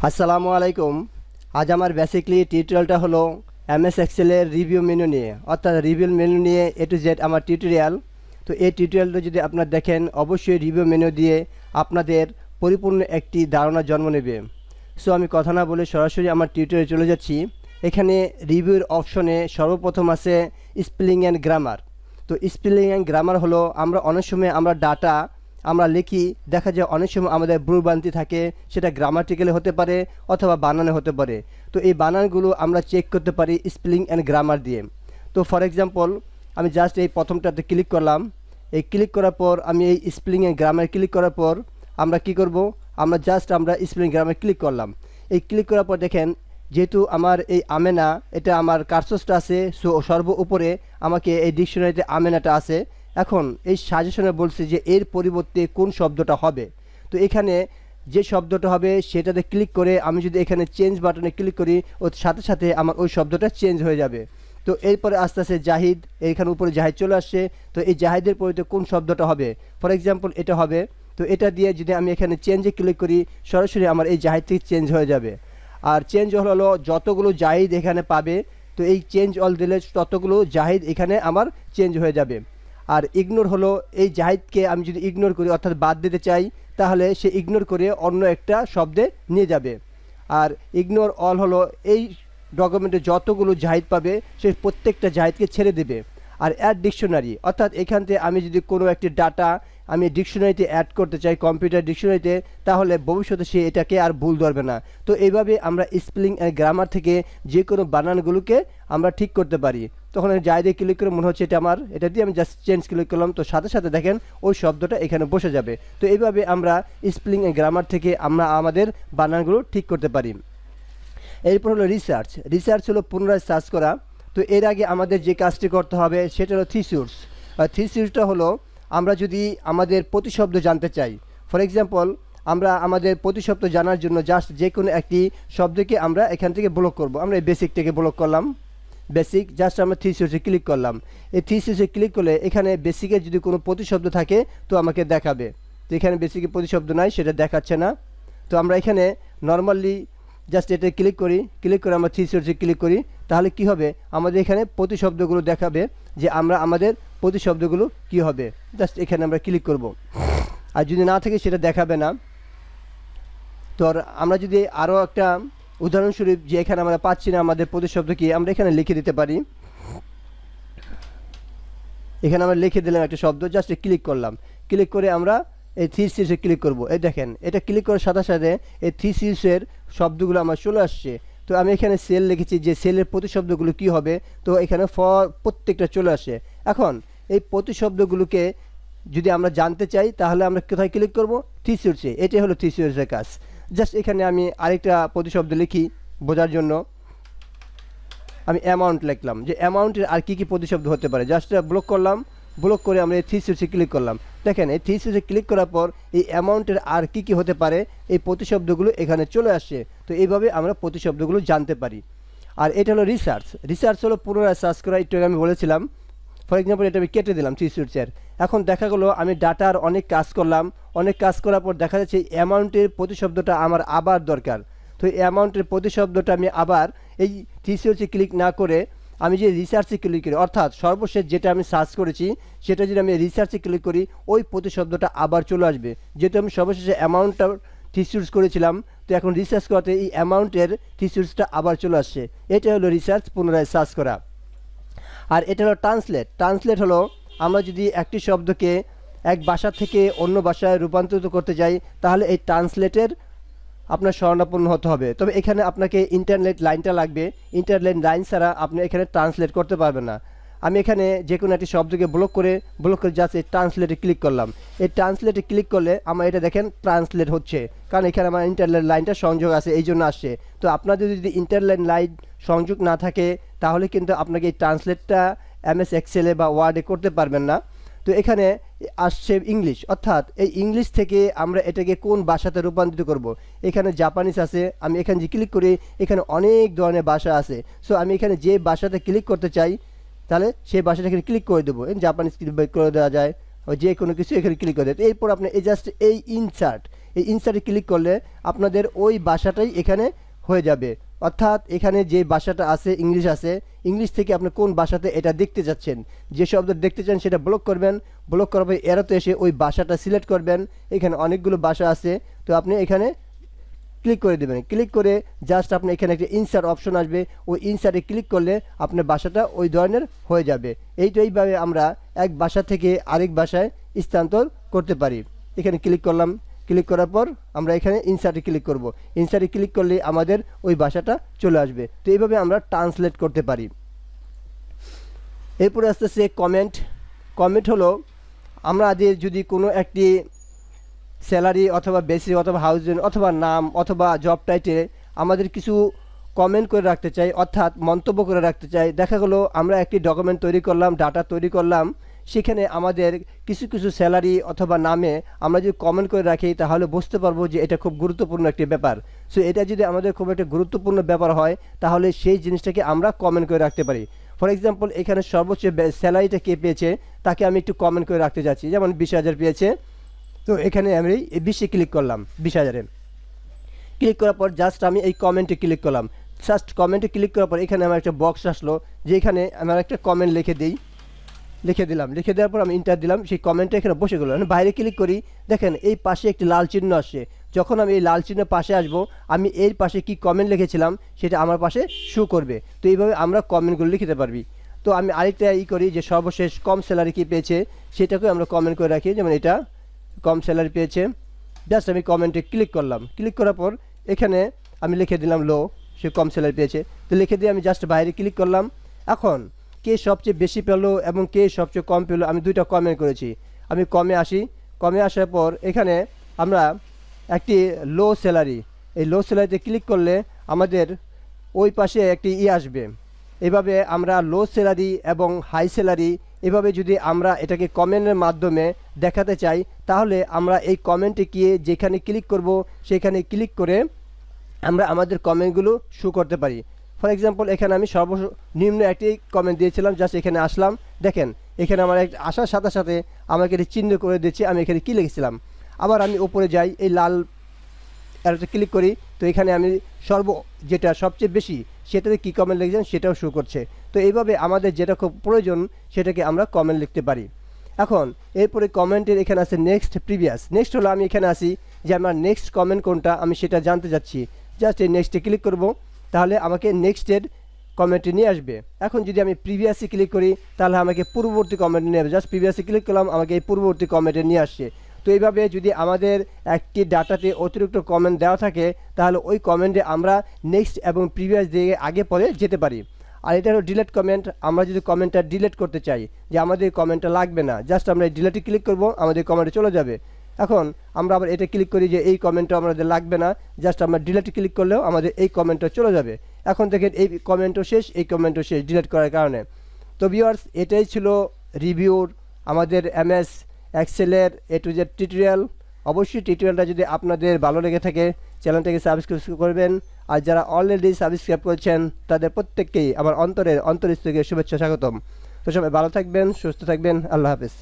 আসসালামু আলাইকুম। আজ আমার বেসিকলি টিউটোরিয়ালটা হলো এমএস এক্সেলের রিভিউ মেনু নিয়ে, অর্থাৎ রিভিউ মেনু নিয়ে এ টু জেড আমার টিউটোরিয়াল। তো এই টিউটোরিয়ালটা যদি আপনারা দেখেন, অবশ্যই রিভিউ মেনু দিয়ে আপনাদের পরিপূর্ণ একটি ধারণা জন্ম নেবে। সো আমি কথা না বলে সরাসরি আমার টিউটোরিয়ালে চলে যাচ্ছি। এখানে রিভিউর অপশনে সর্বপ্রথম আছে স্পেলিং অ্যান্ড গ্রামার। তো স্পেলিং অ্যান্ড গ্রামার হলো আমরা অনেক সময় আমরা ডাটা আমরা লিখি, দেখা যায় অনেক সময় আমাদের ভুলভ্রান্তি থাকে, সেটা গ্রামাটিক্যালি হতে পারে অথবা বানানে হতে পারে। তো এই বানানগুলো আমরা চেক করতে পারি স্পেলিং অ্যান্ড গ্রামার দিয়ে। তো ফর এক্সাম্পল আমি জাস্ট এই প্রথমটাতে ক্লিক করলাম। এই ক্লিক করার পর আমি এই স্পেলিং অ্যান্ড গ্রামার ক্লিক করার পর আমরা কি করব, আমরা স্পেলিং গ্রামার ক্লিক করলাম। এই ক্লিক করার পর দেখেন, যেহেতু আমার এই আমেনা এটা আমার কার্সসটা আছে, সো সর্ব উপরে আমাকে এই ডিকশনারিতে আমেনাটা আছে। এখন এই সাজেশনে বলছে যে এর পরিবর্তে কোন শব্দটা হবে। তো এখানে যে শব্দটা হবে সেটাতে ক্লিক করে আমি যদি এখানে চেঞ্জ বাটনে ক্লিক করি, ওর সাথে সাথে আমার ওই শব্দটা চেঞ্জ হয়ে যাবে। তো এরপরে আস্তে আস্তে জাহিদ, এইখানে উপরে জাহিদ চলে আসছে। তো এই জাহিদের পরিবর্তে কোন শব্দটা হবে, ফর এক্সাম্পল এটা হবে। তো এটা দিয়ে যদি আমি এখানে চেঞ্জে ক্লিক করি, সরাসরি আমার এই জাহিদ থেকে চেঞ্জ হয়ে যাবে। আর চেঞ্জ হলো যতগুলো জাহিদ এখানে পাবে, তো এই চেঞ্জ অল দিলে ততগুলো জাহিদ এখানে আমার চেঞ্জ হয়ে যাবে। আর ইগনোর হলো এই জাহিদকে আমি যদি ইগনোর করি, অর্থাৎ বাদ দিতে চাই, তাহলে সে ইগনোর করে অন্য একটা শব্দে নিয়ে যাবে। আর ইগনোর অল হলো এই ডকুমেন্টে যতগুলো জাহিদ পাবে সে প্রত্যেকটা জাহিদকে ছেড়ে দেবে। আর অ্যাড ডিকশনারি, অর্থাৎ এখান থেকে আমি যদি কোনো একটি ডাটা আমি ডিকশনারিতে অ্যাড করতে চাই, কম্পিউটার ডিকশনারিতে, তাহলে ভবিষ্যতে সে এটাকে আর ভুল ধরবে না। তো এইভাবে আমরা স্পেলিং অ্যান্ড গ্রামার থেকে যে কোনো বানানগুলোকে আমরা ঠিক করতে পারি। তখন জাহিদে ক্লিক করে মনে হচ্ছে এটা আমার, এটা দিয়ে আমি জাস্ট চেঞ্জ ক্লিক করলাম, তো সাথে সাথে দেখেন ওই শব্দটা এখানে বসে যাবে। তো এইভাবে আমরা স্পেলিং অ্যান্ড গ্রামার থেকে আমরা আমাদের বানানগুলো ঠিক করতে পারি। এরপর হলো রিসার্চ। রিসার্চ হলো পুনরায় সার্চ করা। তো এর আগে আমাদের যে কাজটি করতে হবে সেটা হলো থিসিউস। থিসিউসটা হলো আমরা যদি আমাদের প্রতিশব্দ জানতে চাই, ফর এক্সাম্পল আমরা আমাদের প্রতিশব্দ জানার জন্য জাস্ট যে কোনো একটি শব্দকে আমরা এখান থেকে ব্লক করব। আমরা এই বেসিকটাকে ব্লক করলাম, বেসিক, জাস্ট আমরা থিসিউসে ক্লিক করলাম। এই থিসিউসে ক্লিক করলে এখানে বেসিকের যদি কোনো প্রতিশব্দ থাকে তো আমাকে দেখাবে। তো এখানে বেসিকের প্রতিশব্দ নাই, সেটা দেখাচ্ছে না। তো আমরা এখানে নর্মালি জাস্ট এটা ক্লিক করি, ক্লিক করে আমরা থিসিউসে ক্লিক করি, তাহলে কি হবে, আমাদের এখানে প্রতিশব্দগুলো দেখাবে যে আমরা আমাদের প্রতিশব্দগুলো কি হবে। জাস্ট এখানে আমরা ক্লিক করব। আর যদি না থাকে সেটা দেখাবে না। তো আমরা যদি আরও একটা উদাহরণস্বরূপ, যে এখানে আমরা পাচ্ছি না আমাদের প্রতিশব্দ কি, আমরা এখানে লিখে দিতে পারি। এখানে আমরা লিখে দিলাম একটা শব্দ, জাস্ট ক্লিক করলাম, ক্লিক করে আমরা এই থিসিউসে ক্লিক করব। এই দেখেন, এটা ক্লিক করার সাথে সাথে এই থিসিউসের শব্দগুলো আমার চলে আসছে। তো আমি এখানে সেল লিখেছি যে সেলের প্রতিশব্দগুলো কি হবে, তো এখানে প্রত্যেকটা চলে আসে। এখন এই প্রতিশব্দগুলোকে যদি আমরা জানতে চাই তাহলে আমরা কোথায় ক্লিক করব, থিসিউসে। এটাই হলো থিসিউসের কাজ। জাস্ট এখানে আমি আরেকটা প্রতিশব্দ লিখি বোঝার জন্য। আমি অ্যামাউন্ট লিখলাম, যে অ্যামাউন্টের আর কি কি প্রতিশব্দ হতে পারে। জাস্ট ব্লক করলাম, ব্লক করে আমরা এই থিসিউসে ক্লিক করলাম। দেখেন এই থিসিউসে ক্লিক করার পর এই অ্যামাউন্টের আর কি কি হতে পারে এই প্রতিশব্দগুলো এখানে চলে আসছে। তো এইভাবে আমরা প্রতিশব্দগুলো জানতে পারি। আর এটা হলো রিসার্চ। রিসার্চ হলো পুনরায় সার্চ করা, একটু আমি বলেছিলাম। ফর এক্সাম্পল এটা আমি কেটে দিলাম থিসিউসের। এখন দেখা গেলো আমি ডাটার অনেক কাজ করলাম, অনেক কাজ করার পর দেখা যাচ্ছে অ্যামাউন্টের প্রতিশব্দটা আমার আবার দরকার। তো এই অ্যামাউন্টের প্রতিশব্দটা আমি আবার এই থিসিউসে ক্লিক না করে আমি যে রিসার্চে ক্লিক করি, অর্থাৎ সর্বশেষ যেটা আমি সার্চ করেছি সেটা যদি আমি রিসার্চে ক্লিক করি, ওই প্রতিশব্দটা আবার চলে আসবে। যেহেতু আমি সর্বশেষে অ্যামাউন্টটা থিসিউস করেছিলাম, তো এখন রিসার্চ করতে এই অ্যামাউন্টের থিসিউসটা আবার চলে আসছে। এটা হলো রিসার্চ, পুনরায় সার্চ করা। আর এটা হলো ট্রান্সলেট। ট্রান্সলেট হলো আমরা যদি একটি শব্দকে এক ভাষা থেকে অন্য ভাষায় রূপান্তরিত করতে যাই, তাহলে এই ট্রান্সলেটের আপনার শরণাপন্ন হতে হবে। তবে এখানে আপনাকে ইন্টারনেট লাইনটা লাগবে। ইন্টারনেট লাইন ছাড়া আপনি এখানে ট্রান্সলেট করতে পারবেন না। আমি এখানে যে কোনো একটি শব্দকে ব্লক করে জাস্ট এই ট্রান্সলেটে ক্লিক করলাম। এই ট্রান্সলেটে ক্লিক করলে আমার এটা দেখেন ট্রান্সলেট হচ্ছে, কারণ এখানে আমার ইন্টারনেট লাইনটা সংযোগ আছে, এই জন্য আসছে। তো আপনাদের যদি ইন্টারনেট লাইন সংযোগ না থাকে তাহলে কিন্তু আপনাকে এই ট্রান্সলেটটা এমএস এক্সেলে বা ওয়ার্ডে করতে পারবেন না। তো এখানে আসছে ইংলিশ, অর্থাৎ এই ইংলিশ থেকে আমরা এটাকে কোন ভাষাতে রূপান্তরিত করব। এখানে জাপানিজ আছে, আমি এখানে যে ক্লিক করি এখানে অনেক ধরনের ভাষা আছে। সো আমি এখানে যে ভাষাতে ক্লিক করতে চাই তাহলে সেই ভাষাটা এখানে ক্লিক করে দেবো। জাপানিজ ক্লিক করে দেওয়া যায়, যে কোনো কিছু এখানে ক্লিক করে দেয়। এরপর আপনি এই জাস্ট এই ইনসার্ট এই ইনসার্টে ক্লিক করলে আপনাদের ওই ভাষাটাই এখানে হয়ে যাবে, অর্থাৎ এখানে যে ভাষাটা আছে ইংলিশ আছে, ইংলিশ থেকে আপনি কোন ভাষাতে এটা দেখতে চাচ্ছেন, যে শব্দ দেখতে চান সেটা ব্লক করবেন, ব্লক করার পর এরাতে এসে ওই ভাষাটা সিলেক্ট করবেন। এখানে অনেকগুলো ভাষা আছে, তো আপনি এখানে ক্লিক করে দেবেন। ক্লিক করে জাস্ট আপনি এখানে একটা ইনসার্ট অপশন আসবে, ওই ইনসার্টে ক্লিক করলে আপনার ভাষাটা ওই ধরনের হয়ে যাবে। এইভাবে আমরা এক ভাষা থেকে আরেক ভাষায় স্থানান্তর করতে পারি। এখানে ক্লিক করলাম, ক্লিক করার পর আমরা এখানে ইনসার্টে ক্লিক করব। ইনসার্টে ক্লিক করলে আমাদের ওই ভাষাটা চলে আসবে। তো এইভাবে আমরা ট্রান্সলেট করতে পারি। এরপরে আসতেছে কমেন্ট। কমেন্ট হলো আমরা যদি কোনো একটি স্যালারি অথবা বেসিক অথবা হাউজিং অথবা নাম অথবা জব টাইটেলে আমাদের কিছু কমেন্ট করে রাখতে চাই, অর্থাৎ মন্তব্য করে রাখতে চাই। দেখা গেলো আমরা একটি ডকুমেন্ট তৈরি করলাম, ডাটা তৈরি করলাম, সেখানে আমাদের কিছু স্যালারি অথবা নামে আমরা যদি কমেন্ট করে রাখি তাহলে বুঝতে পারবো যে এটা খুব গুরুত্বপূর্ণ একটি ব্যাপার। সো এটা যদি আমাদের খুব একটা গুরুত্বপূর্ণ ব্যাপার হয় তাহলে সেই জিনিসটাকে আমরা কমেন্ট করে রাখতে পারি। ফর এক্সাম্পল এখানে সর্বোচ্চ স্যালারিটা কে পেয়েছে তাকে আমি একটু কমেন্ট করে রাখতে যাচ্ছি, যেমন 20,000 পেয়েছে। তো এখানে আমি 20-এ ক্লিক করলাম, 20,000-এ ক্লিক করার পর জাস্ট আমি এই কমেন্টে ক্লিক করলাম। জাস্ট কমেন্টে ক্লিক করার পর এখানে আমার একটা বক্স আসলো, যেখানে আমার একটা কমেন্ট লিখে দিলাম। লিখে দেওয়ার পর আমি ইন্টার দিলাম, সেই কমেন্টটা এখানে বসে গেল। আমি বাইরে ক্লিক করি, দেখেন এই পাশে একটি লাল চিহ্ন আসছে। যখন আমি এই লাল চিহ্ন পাশে আসবো, আমি এর পাশে কি কমেন্ট লিখেছিলাম সেটা আমার পাশে শো করবে। তো এইভাবে আমরা কমেন্টগুলো লিখতে পারবি। তো আমি আরেকটা করি যে সর্বশেষ কম স্যালারি কি পেয়েছে সেটাকে আমরা কমেন্ট করে রাখি, যেমন এটা কম স্যালারি পেয়েছে। জাস্ট আমি কমেন্টে ক্লিক করলাম, ক্লিক করার পর এখানে আমি লিখে দিলাম লো, সে কম স্যালারি পেয়েছে। তো লিখে দিয়ে আমি জাস্ট বাইরে ক্লিক করলাম। এখন কে সবচেয়ে বেশি পেলো এবং কে সবচেয়ে কম পেলো আমি দুইটা কমেন্ট করেছি। আমি কমে আসি, কমে আসার পর এখানে আমরা একটি লো স্যালারি, এই লো স্যালারিতে ক্লিক করলে আমাদের ওই পাশে একটি আসবে। এভাবে আমরা লো স্যালারি এবং হাই স্যালারি এভাবে যদি আমরা এটাকে কমেন্টের মাধ্যমে দেখাতে চাই তাহলে আমরা এই কমেন্টে গিয়ে যেখানে ক্লিক করব সেখানে ক্লিক করে আমরা আমাদের কমেন্টগুলো শো করতে পারি। ফর এক্সাম্পল এখানে আমি সর্বনিম্ন একটি কমেন্ট দিয়েছিলাম, জাস্ট এখানে আসলাম, দেখেন এখানে আমার আসার সাথে সাথে আমাকে এটি চিহ্ন করে দিচ্ছে আমি এখানে কী লিখেছিলাম। আবার আমি উপরে যাই, এই লাল অ্যারোতে ক্লিক করি, তো এখানে আমি যেটা সবচেয়ে বেশি সেটাতে কী কমেন্ট লিখেছেন সেটাও শো করছে। তো এইভাবে আমাদের যেটা খুব প্রয়োজন সেটাকে আমরা কমেন্ট লিখতে পারি। এখন এরপরে কমেন্টের এখানে আছে নেক্সট, প্রিভিয়াস। নেক্সট হলো আমি এখানে আসি যে আমার নেক্সট কমেন্ট কোনটা আমি সেটা জানতে চাচ্ছি। জাস্ট এই নেক্সটে ক্লিক করব, তাহলে আমাকে নেক্সটের কমেন্টে নিয়ে আসবে। এখন যদি আমি প্রিভিয়াসে ক্লিক করি তাহলে আমাকে পূর্ববর্তী কমেন্টে নিয়ে আসবে। জাস্ট প্রিভিয়াসে ক্লিক করলাম, আমাকে এই পূর্ববর্তী কমেন্টে নিয়ে আসছে। তো এইভাবে যদি আমাদের একটি ডাটাতে অতিরিক্ত কমেন্ট দেওয়া থাকে তাহলে ওই কমেন্টে আমরা নেক্সট এবং প্রিভিয়াস দিয়ে আগে পরে যেতে পারি। আর এটা হলো ডিলিট কমেন্ট। আমরা যদি কমেন্টটা ডিলিট করতে চাই যে আমাদের কমেন্টটা লাগবে না, জাস্ট আমরা এই ডিলিটে ক্লিক করব, আমাদের কমেন্টে চলে যাবে। এখন আমরা আবার এটা ক্লিক করি যে এই কমেন্টটা আমাদের লাগবে না, জাস্ট আমরা ডিলিটে ক্লিক করলেও আমাদের এই কমেন্টটা চলে যাবে। এখন দেখেন এই কমেন্টও শেষ, এই কমেন্টও শেষ ডিলিট করার কারণে। তো ভিউয়ার্স, এটাই ছিল রিভিউর আমাদের MS এক্সেলের A to Z tutorial. অবশ্যই টিউটোরিয়ালটা যদি আপনাদের ভালো লেগে থাকে চ্যানেলটাকে সাবস্ক্রাইব করবেন। আর যারা অলরেডি সাবস্ক্রাইব করেছেন তাদের প্রত্যেককেই আমার অন্তরস্থ থেকে শুভেচ্ছা স্বাগতম। তো সবাই ভালো থাকবেন, সুস্থ থাকবেন, আল্লাহ হাফেজ।